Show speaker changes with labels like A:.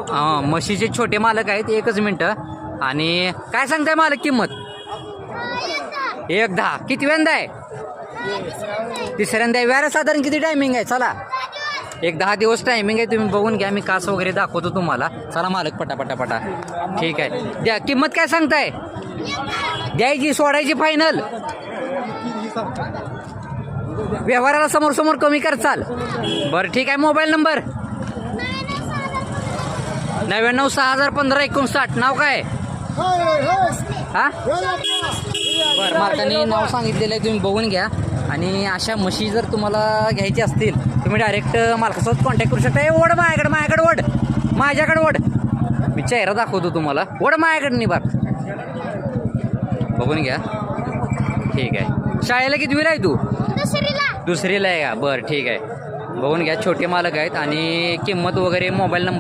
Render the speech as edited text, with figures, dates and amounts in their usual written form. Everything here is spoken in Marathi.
A: हां म्हशीचे छोटे मालक आहेत. एकच मिनटं. आणि काय सांगताय मालक किंमत? 1.10. किती वेंदा आहे? तिसऱ्यांदा आहे. व्यारा साधारण किती टायमिंग आहे? चला 1-10 दिवस टायमिंग आहे. तुम्ही बघून घ्या. मी कास वगैरे दाखवतो तुम्हाला. चला मालक पटा. ठीक आहे. द्या किंमत काय सांगताय? द्यायची सोडायची फायनल? व्यवहाराला समोर कमी कर चाल. बरं ठीक आहे. Mobile number? 99601559. नाव काय? हा बरं मालकाने नाव सांगितलेलं आहे. तुम्ही बघून घ्या. आणि अशा म्हशी जर तुम्हाला घ्यायची असतील तुम्ही डायरेक्ट मालकासोबत कॉन्टॅक्ट करू शकता. ओढ माझ्याकडे ओढ. मी चेहरा दाखवतो तुम्हाला. ओढ माझ्याकडे निभार. बघून घ्या. ठीक आहे. शाळेला कितवीला आहे तू? दुसरीला आहे का? बरं ठीक आहे. बघून घ्या. छोटे मालक आहेत. आणि किंमत वगैरे मोबाईल नंबर